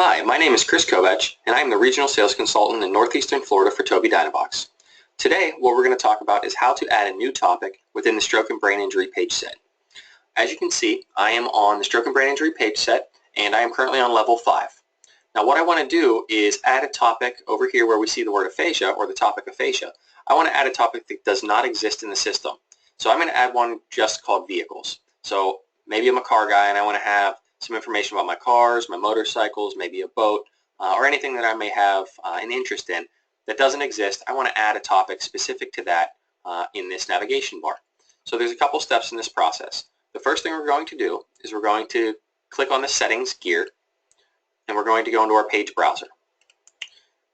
Hi, my name is Chris Kovach, and I am the Regional Sales Consultant in Northeastern Florida for Tobii Dynavox. Today, what we're going to talk about is how to add a new topic within the stroke and brain injury page set. As you can see, I am on the stroke and brain injury page set, and I am currently on level 5. Now what I want to do is add a topic over here where we see the word aphasia, or the topic aphasia. I want to add a topic that does not exist in the system. So I'm going to add one just called vehicles. So maybe I'm a car guy and I want to have some information about my cars, my motorcycles, maybe a boat, or anything that I may have an interest in that doesn't exist. I want to add a topic specific to that in this navigation bar. So there's a couple steps in this process. The first thing we're going to do is we're going to click on the settings gear, and we're going to go into our page browser.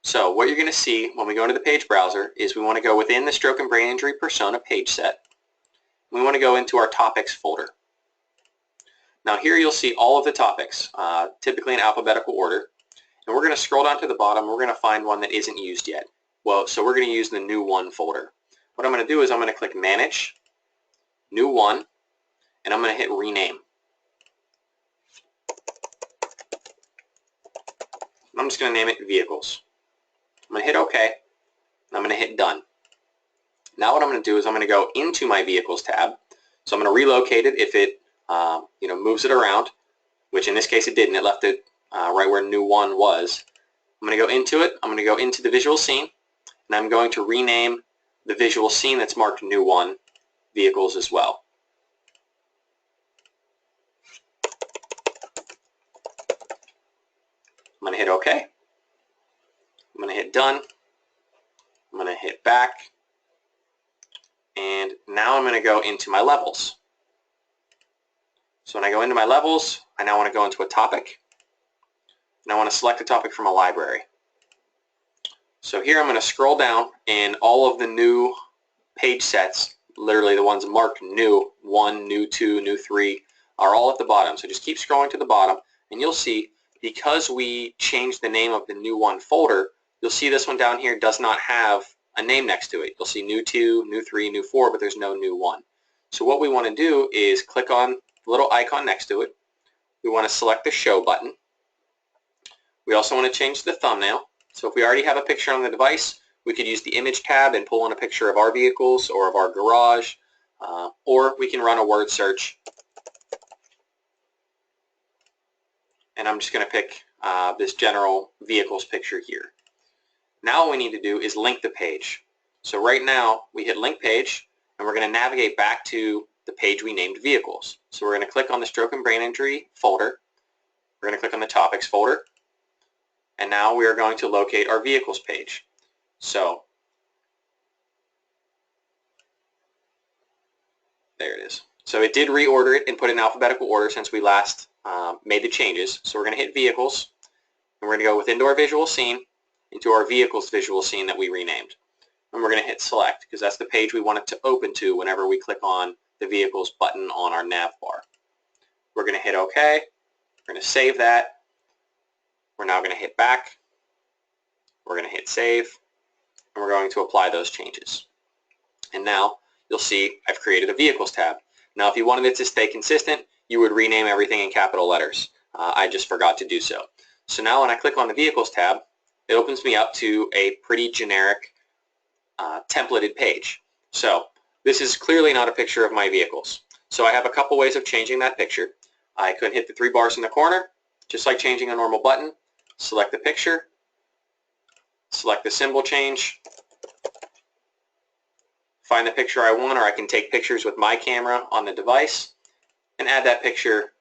So what you're going to see when we go into the page browser is we want to go within the stroke and brain injury persona page set. We want to go into our topics folder. Now here you'll see all of the topics, typically in alphabetical order, and we're going to scroll down to the bottom. We're going to find one that isn't used yet. Well, so we're going to use the new one folder. What I'm going to do is I'm going to click manage, new one, and I'm going to hit rename. I'm just going to name it vehicles. I'm going to hit OK, and I'm going to hit done. Now what I'm going to do is I'm going to go into my vehicles tab. So I'm going to relocate it if it moves it around, which in this case it didn't. It left it right where new one was. I'm going to go into it. I'm going to go into the visual scene, and I'm going to rename the visual scene that's marked new one vehicles as well. I'm going to hit OK. I'm going to hit done. I'm going to hit back. And now I'm going to go into my levels. So when I go into my levels, I now want to go into a topic. And I want to select a topic from a library. So here I'm going to scroll down, and all of the new page sets, literally the ones marked new 1, new 2, new 3, are all at the bottom. So just keep scrolling to the bottom, and you'll see because we changed the name of the new one folder, you'll see this one down here does not have a name next to it. You'll see new 2, new 3, new 4, but there's no new 1. So what we want to do is click on the little icon next to it. We want to select the show button. We also want to change the thumbnail. So if we already have a picture on the device, we could use the image tab and pull in a picture of our vehicles or of our garage, or we can run a word search. And I'm just going to pick this general vehicles picture here. Now what we need to do is link the page. So right now we hit link page, and we're going to navigate back to the page we named vehicles. So we're going to click on the stroke and brain injury folder. We're going to click on the topics folder. And now we are going to locate our vehicles page. So there it is. So it did reorder it and put it in alphabetical order since we last made the changes. So we're going to hit vehicles, and we're going to go within our visual scene, into our vehicles visual scene that we renamed. And we're going to hit select because that's the page we want it to open to whenever we click on the vehicles button on our nav bar. We're going to hit OK. We're going to save that. We're now going to hit back. We're going to hit save, and we're going to apply those changes. And now you'll see I've created a vehicles tab. Now if you wanted it to stay consistent, you would rename everything in capital letters. I just forgot to do so. So now when I click on the vehicles tab, it opens me up to a pretty generic templated page. So this is clearly not a picture of my vehicles. So I have a couple ways of changing that picture. I could hit the 3 bars in the corner, just like changing a normal button, select the picture, select the symbol change, find the picture I want, or I can take pictures with my camera on the device and add that picture,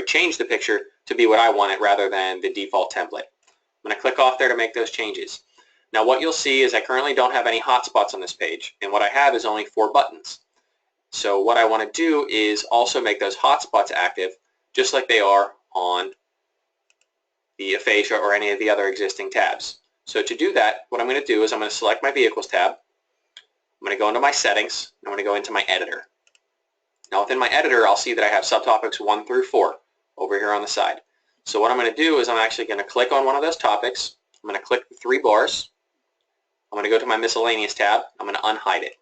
change the picture to be what I want it rather than the default template. I'm going to click off there to make those changes. Now what you'll see is I currently don't have any hotspots on this page, and what I have is only 4 buttons. So what I want to do is also make those hotspots active just like they are on the aphasia or any of the other existing tabs. So to do that, what I'm going to do is I'm going to select my vehicles tab. I'm going to go into my settings. I'm going to go into my editor. Now within my editor, I'll see that I have subtopics 1 through 4 over here on the side. So what I'm going to do is I'm actually going to click on one of those topics. I'm going to click the 3 bars. I'm going to go to my miscellaneous tab. I'm going to unhide it.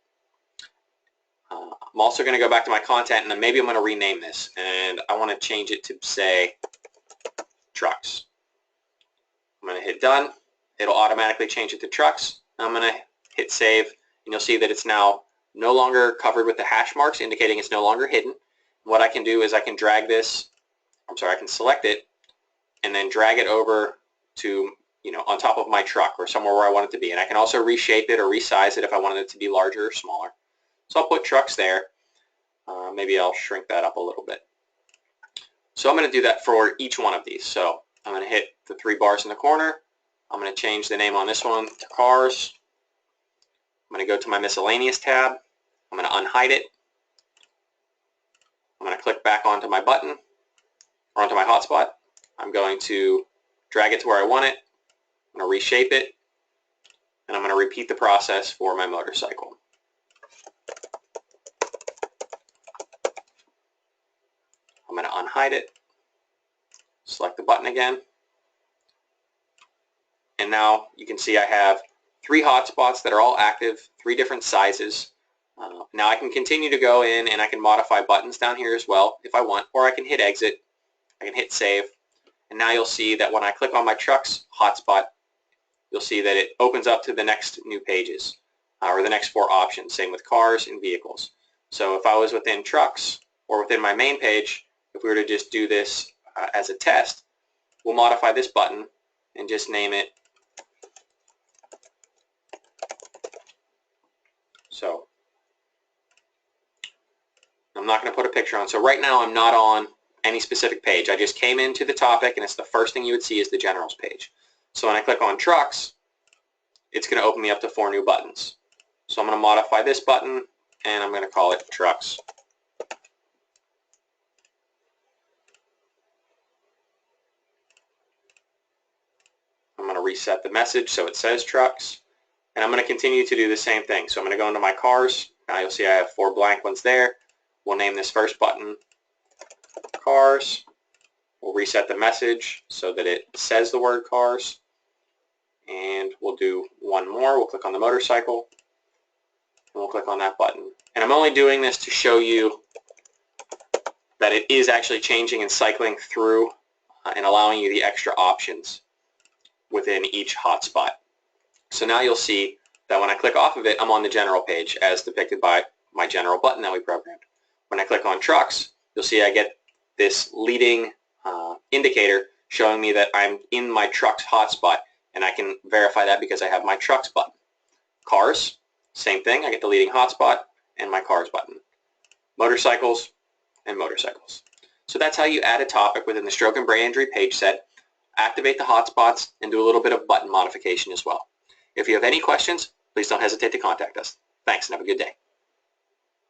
I'm also going to go back to my content, and then maybe I'm going to rename this, and I want to change it to say trucks. I'm going to hit done. It'll automatically change it to trucks. I'm going to hit save, and you'll see that it's now no longer covered with the hash marks, indicating it's no longer hidden. What I can do is I can drag this, I can select it and then drag it over to, on top of my truck or somewhere where I want it to be. And I can also reshape it or resize it if I wanted it to be larger or smaller. So I'll put trucks there. Maybe I'll shrink that up a little bit. So I'm going to do that for each one of these. So I'm going to hit the 3 bars in the corner. I'm going to change the name on this one to cars. I'm going to go to my miscellaneous tab. I'm going to unhide it. I'm going to click back onto my button or onto my hotspot. I'm going to drag it to where I want it. I'm going to reshape it. And I'm going to repeat the process for my motorcycle. I'm going to unhide it. Select the button again. And now you can see I have 3 hotspots that are all active, 3 different sizes. Now I can continue to go in and I can modify buttons down here as well if I want, or I can hit exit, I can hit save, and now you'll see that when I click on my trucks hotspot, you'll see that it opens up to the next new pages, or the next 4 options, same with cars and vehicles. So if I was within trucks or within my main page, if we were to just do this as a test, we'll modify this button and just name it. So I'm not going to put a picture on. So right now I'm not on any specific page. I just came into the topic and it's the first thing you would see is the generals page. So when I click on trucks, it's going to open me up to 4 new buttons. So I'm going to modify this button and I'm going to call it trucks. I'm going to reset the message so it says trucks. And I'm going to continue to do the same thing. So I'm going to go into my cars. Now you'll see I have 4 blank ones there. We'll name this first button cars. We'll reset the message so that it says the word cars. And we'll do one more. We'll click on the motorcycle. And we'll click on that button. And I'm only doing this to show you that it is actually changing and cycling through and allowing you the extra options within each hotspot. So now you'll see that when I click off of it, I'm on the general page as depicted by my general button that we programmed. When I click on trucks, you'll see I get this leading indicator showing me that I'm in my trucks hotspot, and I can verify that because I have my trucks button. Cars, same thing. I get the leading hotspot and my cars button. Motorcycles and motorcycles. So that's how you add a topic within the stroke and brain injury page set, activate the hotspots, and do a little bit of button modification as well. If you have any questions, please don't hesitate to contact us. Thanks and have a good day.